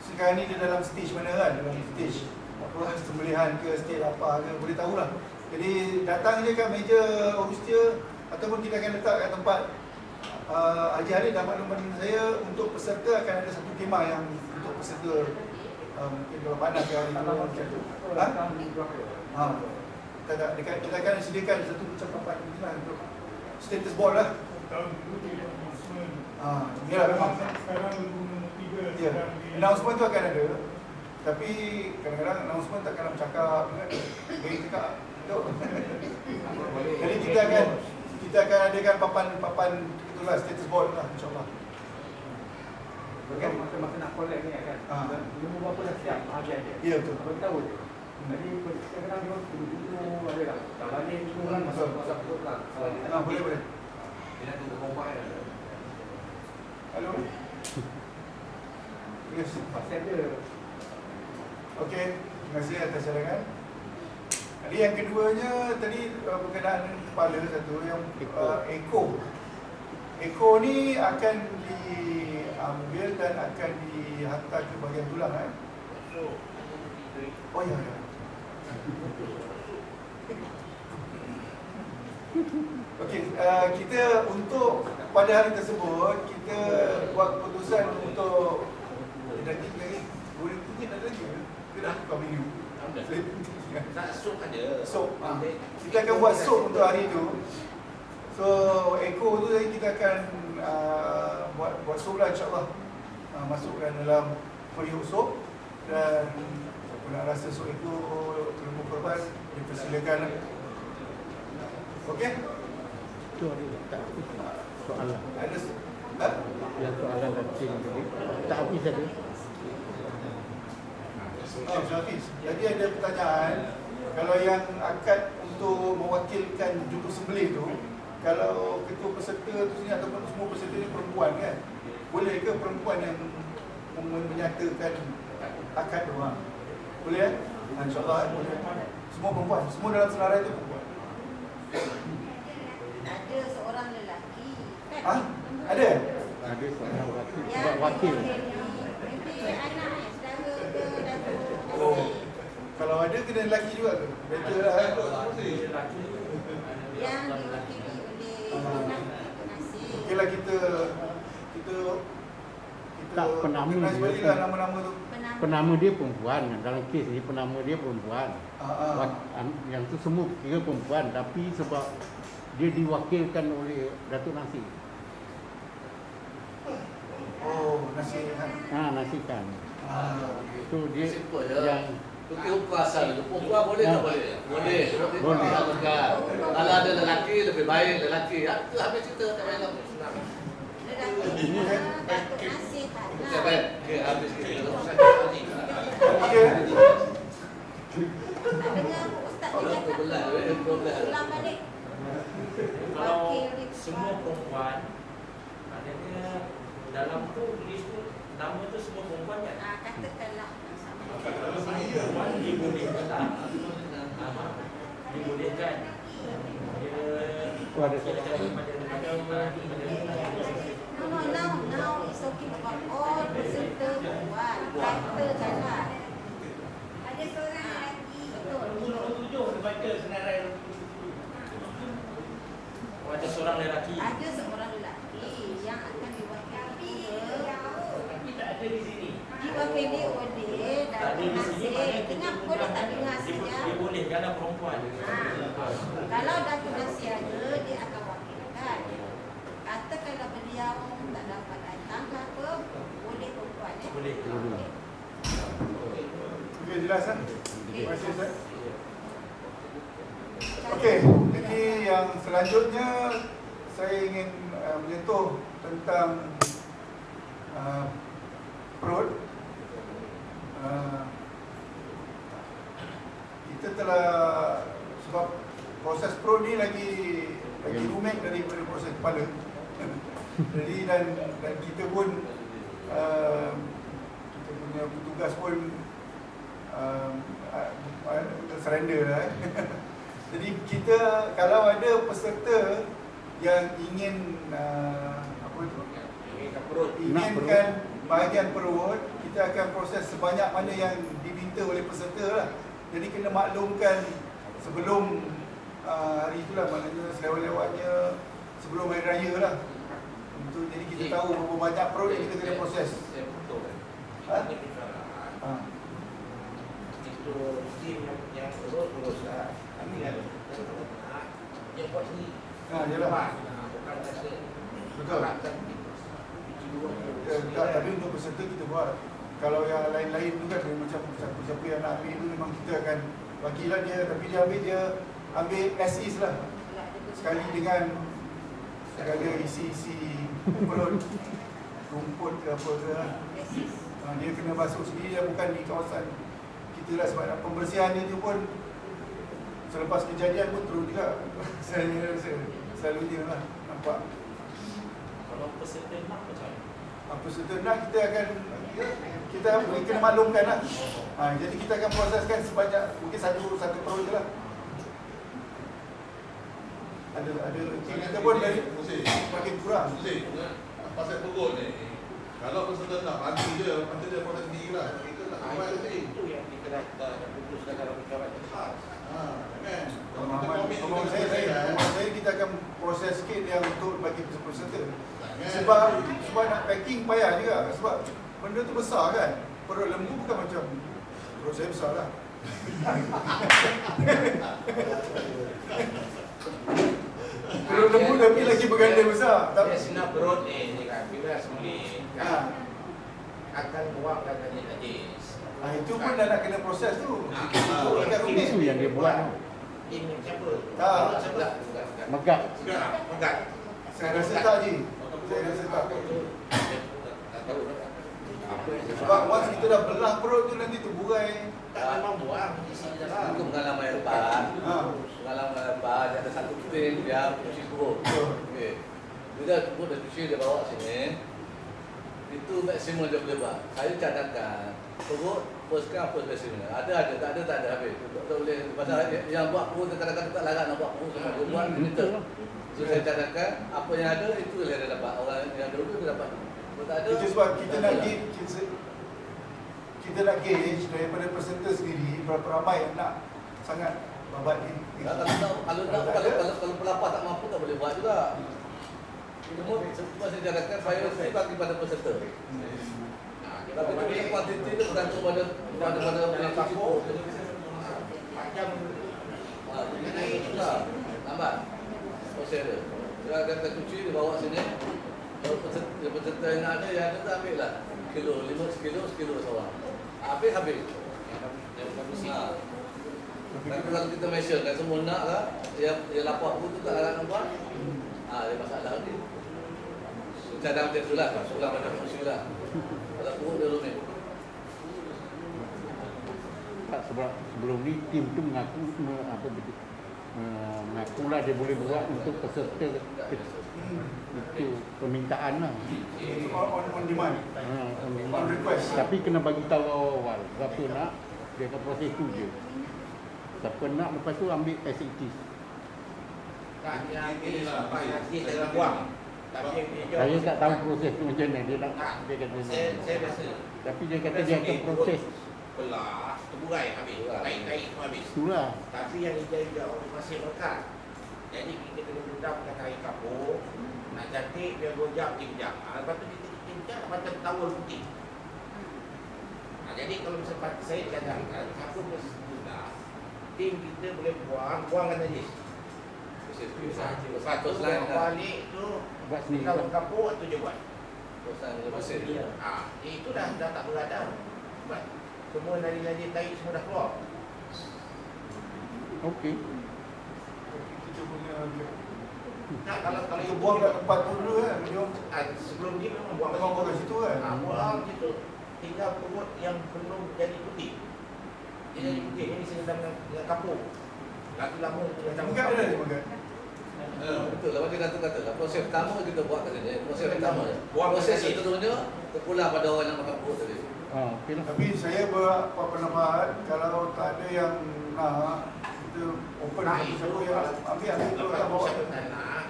sekarang ni dia dalam stage mana kan, dalam stage apa, sembelihan ke, stage apa ke, boleh tahulah. Jadi datang je kat meja urus dia ataupun kita akan letak kat tempat Haji Harith dah maklumkan saya untuk peserta akan ada satu kemah yang untuk peserta mungkin kalau panas ke hari tu macam tu. Kita akan sediakan satu macam tempat ni lah untuk status board lah. Ya, memang sekarang nombor 3 ya. Announcement tu akan ada. Tapi kadang-kadang announcement takkan nak bercakap kan. Bagi cakap. Jadi kita akan adakan papan itulah status board lah insya-Allah. Okey, masa nak collect ni kan. Lembu berapa dah siap bahagian dia. Ya betul. Bagi tahu je. Jadi kadang-kadang dia orang tunggu ada tak? Tak balik tu kan masuk perut lah. Boleh. Dia nak tunggu kompak kan. Hello. Yes. Pasal dia. Okey, terima kasih atas cadangan. Jadi yang keduanya tadi berkenaan kepala satu yang ekor. Ekor ni akan diambil dan akan dihantar ke bahagian tulang kan. Oh ya. Okey, kita untuk pada hari tersebut kita buat keputusan untuk daging boleh punya ada lagi ke? Kita nak buka menu. Nak sup ada. Sup. Kita akan buat sup untuk hari tu. So ekor tu kita akan buat sup lah insya-Allah. Masukkan dalam periuk sup dan siapa nak rasa sup ekor lembu korban dipersilakan lah. Okey? Itu ada tak soalan. Ada Yang soalan nanti tak habis tadi. Hafiz. Jadi ada pertanyaan, kalau yang akad untuk mewakilkan juru sembelih tu, kalau ketua peserta tu sini ataupun semua peserta ni perempuan kan, boleh ke perempuan yang menyatakan akad tu? Boleh kan? InsyaAllah boleh. Semua perempuan, semua dalam senarai tu perempuan. Ada seorang lelaki kan? Ada? Ada seorang wakil. Yang Sebab wakil. mungkin anak saudara ke datuk. Oh, kalau ada kena lelaki juga tu. Better lah kan? Yang diwakili oleh Nasir. Okeylah kita Tak, penama organise dia. balilah nama-nama tu. Penama dia perempuan. Dalam kes ni penama dia perempuan. Yang tu semua kira perempuan, tapi sebab dia diwakilkan oleh Datuk Nasir. Oh, Nasir kan. Nasir kan. Itu dia Simple je. yang Tukar hukum asal tu. Perempuan boleh tak boleh? Boleh. Boleh. Kalau ada lelaki lebih baik lelaki. Itu habis cerita tak payah lama. Senang. Lelaki Datuk Nasir tak ada. Okey, habis kita. Okey. Tak dengar Ustaz dia cakap. Ulang balik. Kalau Wakil semua perempuan, maknanya dalam tu list tu nama tu semua perempuan kan? Katakanlah sama. Kalau perempuan dibolehkan tak? Dibolehkan. Ada Now it's okay about all peserta perempuan. Katakanlah ada seorang lelaki. Betul. baca senarai. Ada seorang lelaki. Ada seorang lelaki yang akan diwakili. Tapi tak ada di sini. Diwakili oleh Tak ada di sini. Dengar pun tak dengar saja. Dia boleh kerana perempuan. Kalau Datuk Nasir ada, dia akan wakilkan. Katakanlah beliau tak dapat datang ke apa, boleh perempuan. Boleh. Okey, jelas kan? Terima kasih Ustaz. Okey, jadi yang selanjutnya saya ingin menyentuh tentang perut. Kita telah, sebab proses perut ni lagi rumit daripada proses kepala. Jadi dan kita pun kita punya petugas pun surrender lah. Jadi kita kalau ada peserta yang ingin inginkan bahagian perut, kita akan proses sebanyak mana yang diminta oleh peserta lah. Jadi kena maklumkan sebelum hari itulah, maknanya selewat-lewatnya sebelum hari raya lah. Untuk jadi kita tahu berapa banyak perut yang kita kena proses. Itu tim yang urus kami ada. Yang buat sendiri. Yalah. Bukan rasa. Betul. Tapi untuk peserta kita buat. Kalau yang lain-lain tu kan macam siapa yang nak ambil tu memang kita akan wakilan dia, tapi dia ambil as is lah. Sekali dengan segala isi-isi perut, rumput ke apa ke. Dia kena basuh sendiri, dia bukan di kawasan kita lah, sebab pembersihan dia tu pun selepas kejadian pun terus juga. Saya rasa selalu dia lah nampak. Kalau peserta nak macam mana? Peserta nak kita kena maklumkan lah. Jadi kita akan proseskan sebanyak mungkin satu perut je lah. Ada kita pun dari makin kurang. Pasal perut ni, kalau peserta nak bantu dia proses sendiri lah. Kita tak buat sendiri. Itu yang kita dah putuskan dalam perkara khas. Kalau saya kita akan proses sikit yang untuk bagi peserta. Sebab nak packing payah juga. Sebab benda tu besar kan. Perut lembu bukan macam perut saya besar lah. Perut lembu tapi lagi berganda besar. Tapi sebenarnya perut ni bila sembelih akan buangkan najis. Itu pun dah nak kena proses tu. Itu yang dia buat. Ini siapa? Tak. Megak. Megak. Saya rasa tak je. Saya rasa tak. Sebab once kita dah belah perut tu nanti terburai. Tak memang buang isi dalam. Itu pengalaman yang lepas. Pengalaman lepas, dia ada satu tim, dia cuci perut. Okey. Bila perut dah cuci, dia bawa sini. Itu maksimum dia boleh buat. Saya cadangkan perut, first specimen. Ada, tak ada habis. Tak boleh. Pasal yang buat perut, kadang-kadang tak larat nak buat perut semua. Dia buat monitor. So saya cadangkan, apa yang ada, itu yang dia dapat. Orang yang dulu dia dapat. Kalau tak ada, Itu sebab kita nak gauge daripada peserta sendiri berapa ramai yang nak sangat babat ni. Kalau pelapar tak mampu tak boleh buat juga. Cuma saya cadangkan prioriti bagi pada peserta. Tapi punya kuantiti itu bergantung pada pelapar perut. Macam Lambat. Proses dia. Dia akan cuci, dia bawa sini. Kalau peserta yang ada, ambil lah. Kilo, 5 kilo seorang. Habis. Tapi kalau kita measure, kan semua nak lah. Yang lapar pun tu tak nak buat. Dia masalah lagi. Cadang macam tu lah. Pulang pada fungsi lah. Kalau buruk dia rumit. Tak, sebelum ni tim tu mengakulah dia boleh buat untuk peserta itu permintaan lah. On demand. On request. Tapi kena bagi tahu awal siapa nak, dia akan proses tu je. Siapa nak, lepas tu ambil SAT. Tak, dia ambil sampai nanti dalam buang. Tapi Saya tak tahu proses tu macam mana. Dia nak, dia kata saya rasa. tapi dia kata dia akan proses. Belah, terburai habis. Taik-taik semua habis. Itulah. Tapi yang hijau-hijau masih melekat. Jadi kita kena duduk dengan kain kapur. Nak cantik dia 2 jam, 3 jam. Lepas tu kita cincang macam tawar putih. Jadi kalau misalnya saya cadangkan kapur dia sudah, tim kita boleh buangkan najis. Lepas tu balik tu Buat sendiri. kalau kapur tu je buat. Itu dah tak beradab. Sebab semua najis-najis tahi semua dah keluar. Okey. Kita punya Nah, kalau kita buang kat tempat tu dulu kan. sebelum ni memang buang kat situ kan. Buang situ. Tinggal perut yang belum jadi putih. Dia jadi putih. Ini sedang dengan kapur. Lagi lama Makan ada dia makan. Betul lah, macam kata lah. Proses pertama kita buat kat sini. Proses pertama. Buang Proses najis. seterusnya terpulang pada orang yang makan perut tadi. Okey lah. Tapi saya berpendapat kalau tak ada yang nak, kita open siapa yang ambil tu lah bawa.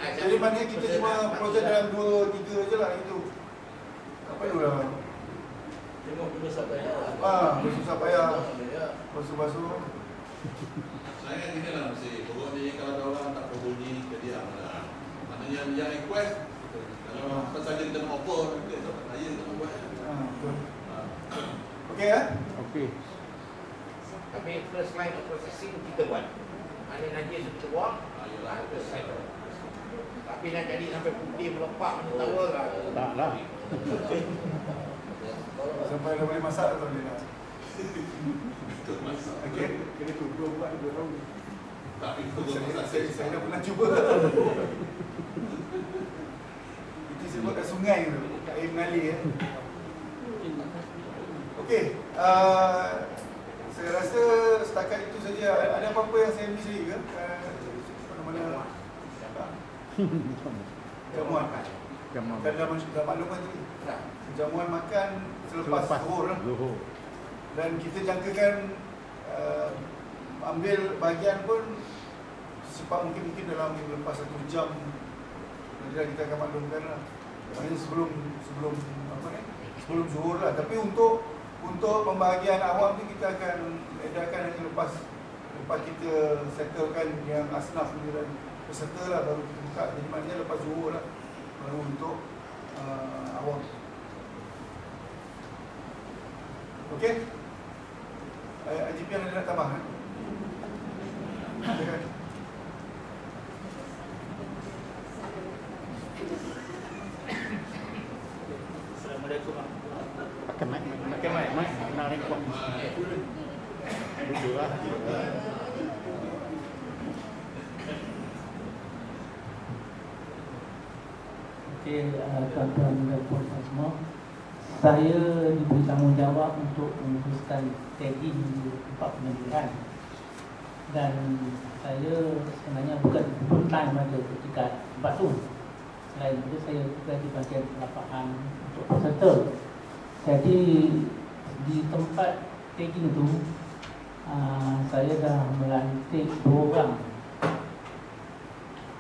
Jadi maknanya kita cuma proses dalam 2-3 je lah itu. Tak perlulah. Tengok dulu sampai Susah payah. Basuh-basuh. Saya gini lah mesti. Pokoknya kalau ada orang tak berbunyi, dia diam lah. Maknanya yang request, kalau apa saja kita nak offer, kita tak saya kita nak buat. Okey ya? Okey. Tapi first line of processing kita buat. Mana najis kita buang, first line. Tapi nak jadi sampai putih melepak macam tawa lah. Taklah. Sampai dah boleh masak atau dia nak? Betul masak. Okey, kena tu 2 tahun. Tapi saya dah pernah cuba. Itu saya buat kat sungai tu, air mengalir. Okey, saya rasa setakat itu saja. Ada apa-apa yang saya miss lagi ke? Mana-mana jamuan. Dan dah makluman tadi. Jamuan makan selepas zuhur lah. Dan kita jangkakan ambil bahagian pun secepat mungkin dalam lepas 1 jam. Nanti kita akan maklumkan lah. Maksudnya sebelum zuhur lah. Tapi untuk pembahagian awam ni kita akan edarkan hanya lepas kita settlekan yang asnaf ni dan peserta lah, baru kita buka. Jadi maknanya lepas zuhur lah, baru untuk awam. Okey? IGP yang ada nak tambah? Silakan. Assalamualaikum. Pakai mic. Nak rekod. Duduk lah. Okey, tuan-tuan dan puan-puan semua, saya diberi tanggungjawab untuk meneruskan tagging di tempat penampilan. Dan saya sebenarnya bukan full time ada ketika tempat tu. Selain itu saya juga di bahagian pelapaan untuk peserta. Jadi di tempat tagging tu saya dah melantik 2 orang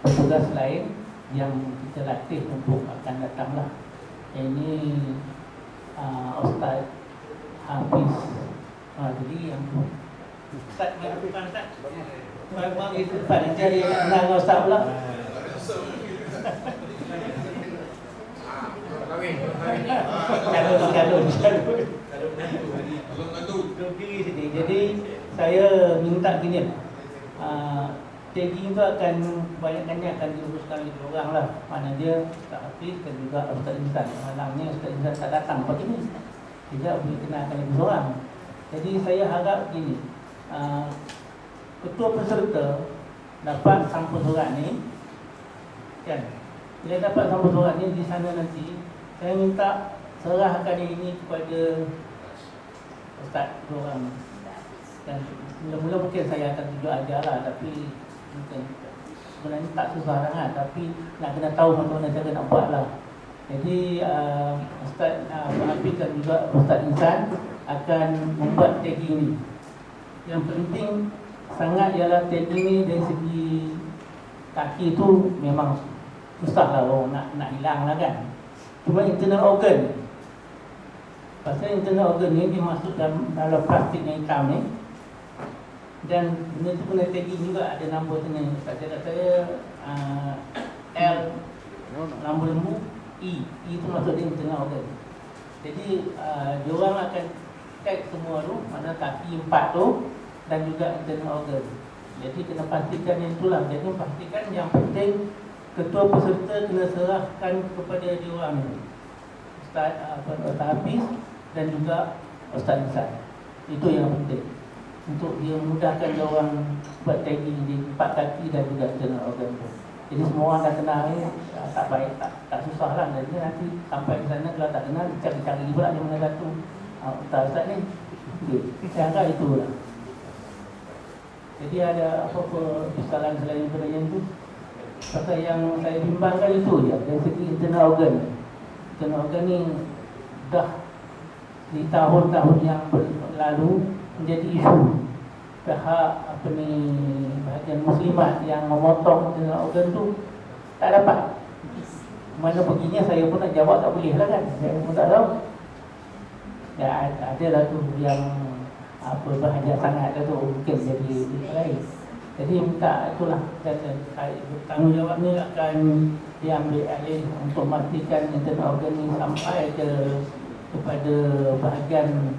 petugas lain yang kita latih untuk akan datanglah. Ini Ustaz Hafiz. Jadi yang Ustaz bukan Ustaz. Memang itu Ustaz jadi kenal Ustaz pula. Calon. Jadi saya minta gini. Tagging tu akan kebanyakannya akan diuruskan oleh 2 orang lah. Mana dia Ustaz Hafiz dan juga Ustaz Insan. Malangnya Ustaz Insan tak datang pagi ni. Tidak boleh kenalkan lagi 2 orang. Jadi saya harap gini, ketua peserta dapat sampul surat ni kan. Bila dapat sampul surat ni di sana nanti, saya minta serahkan ini kepada ustaz diorang. Dan mula-mula mungkin saya akan tunjuk ajar lah, tapi mungkin sebenarnya tak susah sangat, tapi nak kena tahu macam mana cara nak buat lah. Jadi Ustaz Hafiz dan juga Ustaz Insan akan membuat tagging ni. Yang penting sangat ialah tagging ni dari segi kaki tu memang susah lah orang nak hilang lah kan. Cuma internal organ, pasal internal organ ni dia masuk dalam plastik yang hitam ni, dan benda tu kena tagging juga, ada nombor sana. Ustaz cakap saya L nombor lembu, E tu masuk dia internal organ. Jadi diorang akan tag semua tu, mana kaki 4 tu dan juga internal organ. Jadi kena pastikan yang itulah. Jadi pastikan yang penting ketua peserta kena serahkan kepada diorang ni, Ustaz Hafiz dan juga Ustaz Insan. Itu yang penting untuk dia memudahkan diorang buat tagging di 4 kaki dan juga internal organ tu. Jadi semua orang dah kenal ni, tak baik, tak susah lah. Jadi nanti sampai di sana kalau tak kenal, cari-cari pula di mana satu Ustaz ni. Saya anggap itulah. Jadi ada apa-apa kesalahan selain daripada yang tu. Pasal yang saya bimbangkan itu je, dari segi internal organ. Internal organ ni dah di tahun-tahun yang lalu menjadi isu. Pihak bahagian muslimat yang memotong internal organ tu tak dapat. Mana perginya saya pun nak jawab tak boleh lah kan. Saya pun tak tahu. Ya, ada lah tu yang berhajat sangat lah tu, mungkin jadi lain. Jadi minta itulah, dan tanggungjawab ni akan diambil alih untuk memastikan internal organ ni sampai kepada bahagian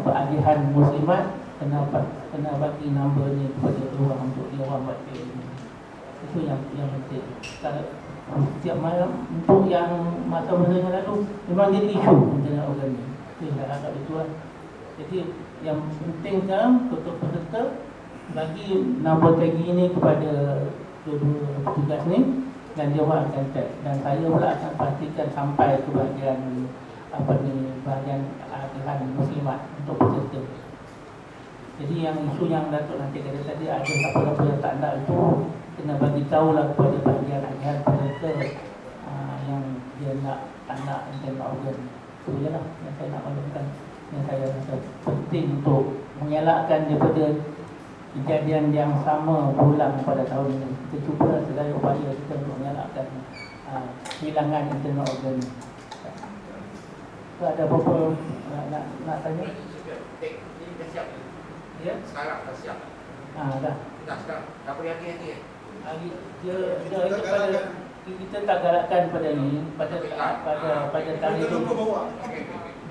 peralihan muslimat. Kena bagi nombor ni kepada orang untuk dia orang buat ini. Itu yang penting. Setiap malam untuk yang masa-masa yang lalu memang jadi isu internal organ ni. Itu yang saya agak itu lah. Jadi yang penting sekarang ketua peserta bagi nombor tagging ini kepada dua-dua petugas ni, dan dia orang akan tag, dan saya pula akan pastikan sampai ke bahagian bahagian peralihan muslimat untuk peserta. Jadi yang isu yang Datuk nanti kata tadi, ada siapa-siapa yang tak nak itu, kena bagi tahulah kepada bahagian agihan peserta yang dia tak nak internal organ. Itu je lah yang saya nak maklumkan, yang saya rasa penting untuk mengelakkan daripada kejadian yang sama berulang pada tahun ini. Kita cuba segala upaya kita untuk mengelakkan kehilangan internal organ. So, ada apa-apa nak tanya? Ya? Sekarang dah siap. Dah. Dah sekarang. Tak boleh hati-hati. Kita tak galakkan pada ni, pada tarikh itu.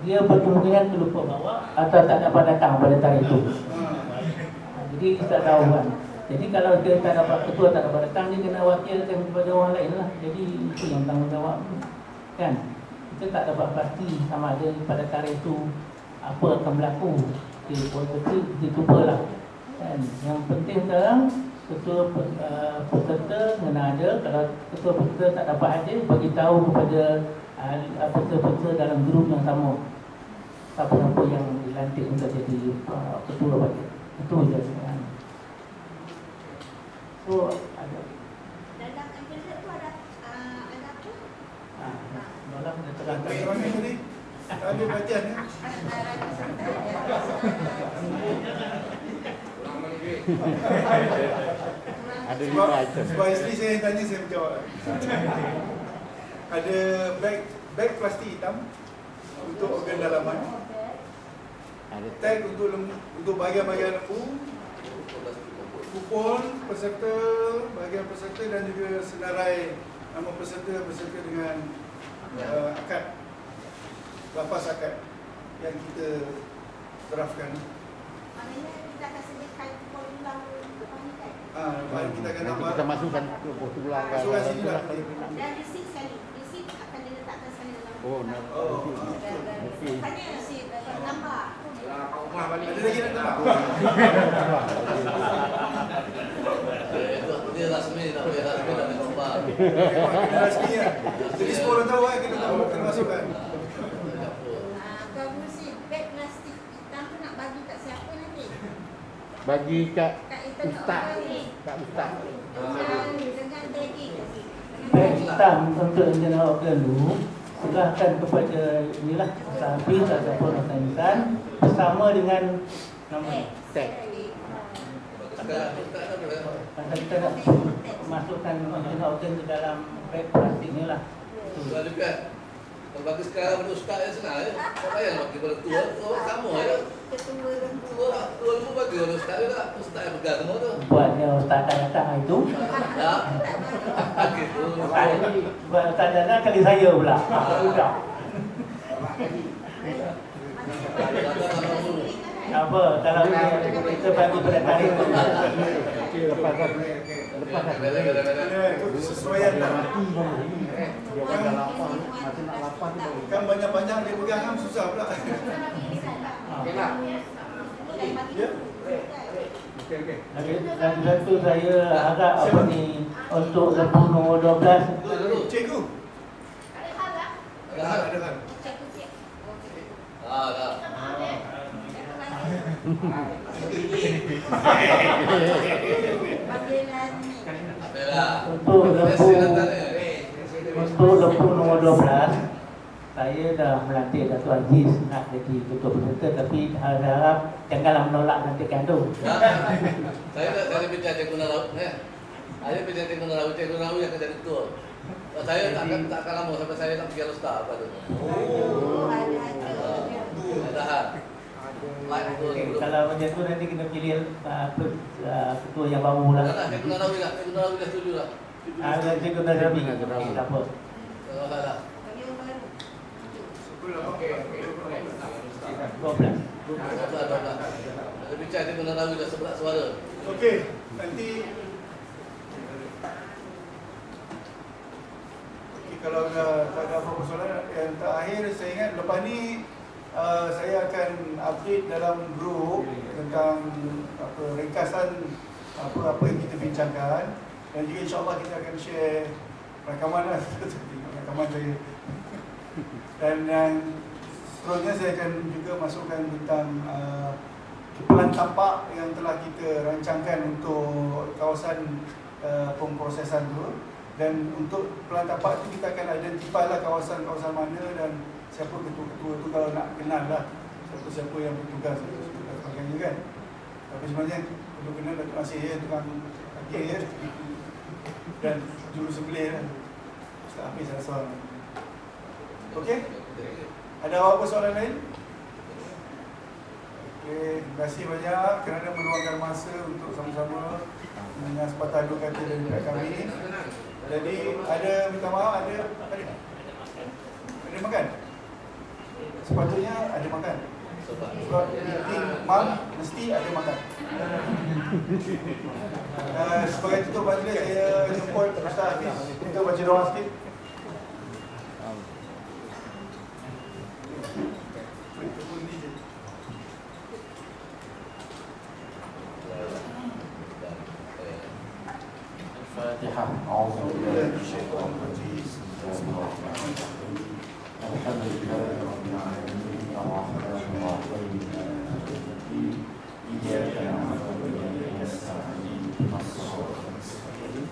Dia berkemungkinan terlupa bawa atau tak dapat datang pada tarikh itu. Jadi kita tak tahu kan. Jadi kalau dia tak dapat, ketua tak dapat datang, dia kena wakilkan kepada orang lain lah. Jadi itu yang tanggungjawab kan. Kita tak dapat pasti sama ada pada tarikh itu apa akan berlaku. Kita cubalah kan. Yang penting sekarang ketua peserta kena ada. Kalau ketua peserta tak dapat hadir, bagi tahu kepada peserta dalam grup yang sama siapa-siapa yang dilantik untuk jadi ketua bahagian. Itu je. So ada dalam envelope tu ada apa? Malam dia terangkan. Ada bagian ya? Ada 5 item. Sebab isteri saya tanya, saya menjawab. Ada beg plastik hitam untuk organ dalaman. Ada Tag untuk bahagian-bahagian lembu, kupon peserta, bahagian peserta, dan juga senarai nama peserta dengan akad, lapas akad yang kita draftkan. Maknanya kita akan sediakan kupon ulang lepas ni kan? Kita akan nanti nampak. kita masukkan tulang Masukkan sini lah. Dan resit sekali. Resit akan diletakkan sekali dalam. Okey. Hanya resit gambar. Rumah balik. Ada lagi nak tambah? Dia rasmi, tak boleh rasmi, tak boleh nombor. Rasmi ya. Jadi semua orang tahu kan, kita masukkan. bagi kat siapa nanti? Bagi kat Kat itu ustaz. ni. Kat ustaz. Dengan daging. Baik, hitam untuk internal organ dulu. Serahkan kepada inilah sapi ataupun insan bersama dengan nama Tek. Masa kita nak masukkan internal organ ke dalam beg plastik ni lah. Tuan dekat. Kalau bagi sekarang untuk ustaz yang senang je. Tak payah bagi pada tua sama je. Tua pun bagi pada ustaz juga. Ustaz yang pegang semua tu. Buatnya ustaz akan datang hari tu. Tak. Gitu. Ustaz ni buat ustaz datang kali saya pula. Sudah. Apa kalau kita bagi pada tarikh tu. Lepas Sesuaian tak? dia dah lapar, masih nak lapar tu. Kan banyak-banyak dia pegang kan susah pula. Ya? Lagi satu saya harap apa ni untuk lembu nombor 12. Cikgu. Ada kan? Dah. Untuk lembu nombor 12 saya dah melantik Datuk Aziz nak jadi ketua peserta, tapi harap janganlah menolak lantikan tu. Saya bincang Cikgu Narawi Saya bincang Cikgu Narawi yang akan jadi ketua. Saya takkan lama sampai saya nak pergi Al-Ustaz apa tu. Tahan. Kalau macam tu nanti kena pilih ketua yang baru lah. Cikgu Narawi dah setuju lah. Cikgu Narawi tak apa. Tak. 12. Saya bincang Cikgu Narawi dah 11 suara. Okey, nanti kalau tak ada apa-apa soalan yang terakhir, saya ingat lepas ni saya akan update dalam grup tentang ringkasan apa yang kita bincangkan, dan juga insyaAllah kita akan share rakaman lah. Rakaman saya. Dan yang seterusnya saya akan juga masukkan tentang plan tapak yang telah kita rancangkan untuk kawasan pemprosesan tu. Dan untuk plan tapak tu kita akan identify lah kawasan-kawasan mana dan siapa ketua-ketua tu kalau nak kenal lah siapa-siapa yang bertugas dan sebagainya kan. Tapi sebenarnya perlu kenal Datuk Nasir ya, tukang kaki ya, dan juru sembelih lah. Ustaz Hafiz Hassan. Okey? Ada apa-apa soalan lain? Okey, terima kasih banyak kerana meluangkan masa untuk sama-sama dengan sepatah dua kata dari pihak kami. Jadi ada minta maaf, ada makan. Sepatutnya ada makan. Sebab meeting mam mesti ada makan. Sebagai tutup majlis, saya jemput Ustaz Hafiz untuk baca doa sikit. الفاتحة. أعوذ بالله من الشيطان الرجيم. بسم الله الرحمن الرحيم. الحمد لله رب العالمين الرحمن الرحيم مالك يوم الدين إياك نعبد وإياك نستعين اهدنا الصراط المستقيم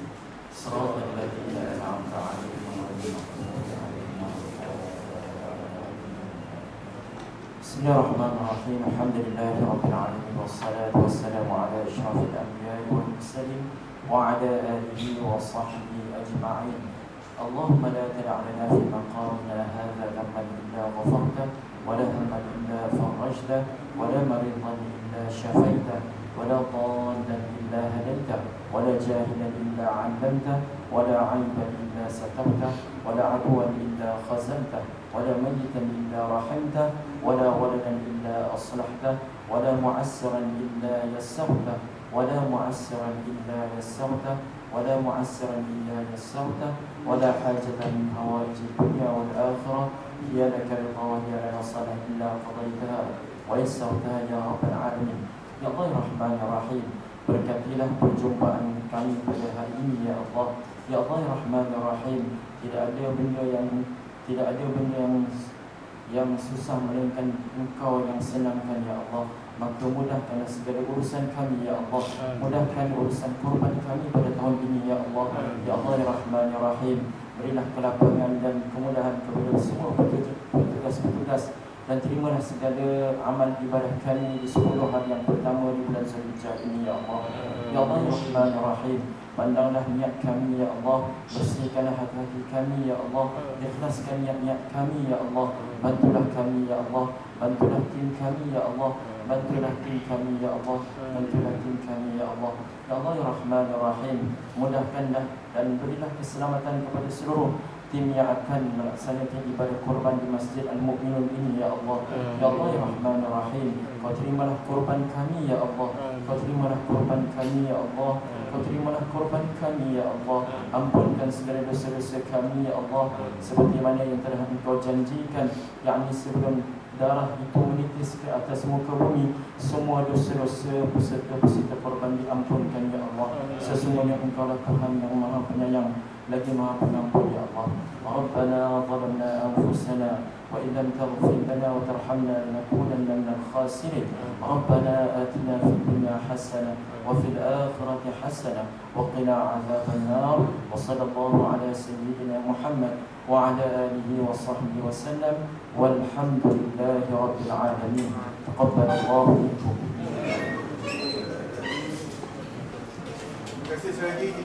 صراط الذين أنعمت عليهم غير المغضوب عليهم ولا الضالين. بسم الله الرحمن الرحيم. الحمد لله رب العالمين والصلاة والسلام على أشرف الأنبياء والمرسلين وعلى آله وصحبه أجمعين. اللهم لا تدع لنا في مقامنا هذا ذنبا إلا غفرته، ولا هما إلا فرجته، ولا مريضا إلا شفيته، ولا ضالا إلا هديته، ولا جاهلا إلا علمته، ولا عيبا إلا سترته، ولا عدوا إلا خزلته، ولا ميتا إلا رحمته، ولا ولدا إلا أصلحته، ولا معسرا إلا يسرته، ولا معسرا إلا يسرته، ولا معسرا إلا يسرته، ولا حاجة من حوائج الدنيا والآخرة هي لك رضا وهي لنا صالح إلا قضيتها ويسرتها يا رب العالمين. Ya Allah Rahman Rahim, berkatilah perjumpaan kami pada hari ini ya Allah. Ya Allah Rahman Rahim, tidak ada benda yang susah melainkan Engkau yang senangkan ya Allah. maka mudahkanlah segala urusan kami ya Allah. Mudahkan urusan korban kami pada tahun ini ya Allah. Ya Allah ya Rahman ya Rahim, berilah kelapangan dan kemudahan kepada semua petugas-petugas, dan terimalah segala amal ibadah kami di 10 hari yang pertama di bulan Zulhijjah ini ya Allah. Ya Allah ya Rahman ya Rahim, pandanglah niat kami ya Allah, bersihkanlah hati-hati kami ya Allah, ikhlaskan niat-niat kami ya Allah. Bantulah kami ya Allah, bantulah tim kami ya Allah, bantulah tim kami ya Allah, bantulah tim kami ya Allah. Ya Allah ya Rahman ya Rahim, mudahkanlah dan berilah keselamatan kepada seluruh tim yang akan melaksanakan ibadah korban di Masjid Al-Mu'minun ini ya Allah. Ya Allah ya Rahman ya Rahim, Kau terimalah korban kami ya Allah, Kau terimalah korban kami ya Allah, Kau terimalah korban kami ya Allah. Ampunkan segala dosa-dosa kami ya Allah, seperti mana yang telah Engkau janjikan, yakni sebelum darah itu menitis ke atas muka bumi, semua dosa-dosa peserta korban diampunkan ya Allah. Sesungguhnya Engkau lah Tuhan yang Maha Penyayang lagi Maha Pengampun ya Allah. Rabbana zalamna anfusana wa in lam taghfir lana wa tarhamna lanakunanna minal khasirin. Rabbana atina fid dunya hasanah wa fil akhirati hasanah wa qina adzaban nar. Wa sallallahu ala sayyidina Muhammad wa ala alihi wa sahbihi wa sallam. Walhamdulillahi rabbil alamin. Taqabbalallahu minkum. Terima kasih sekali lagi.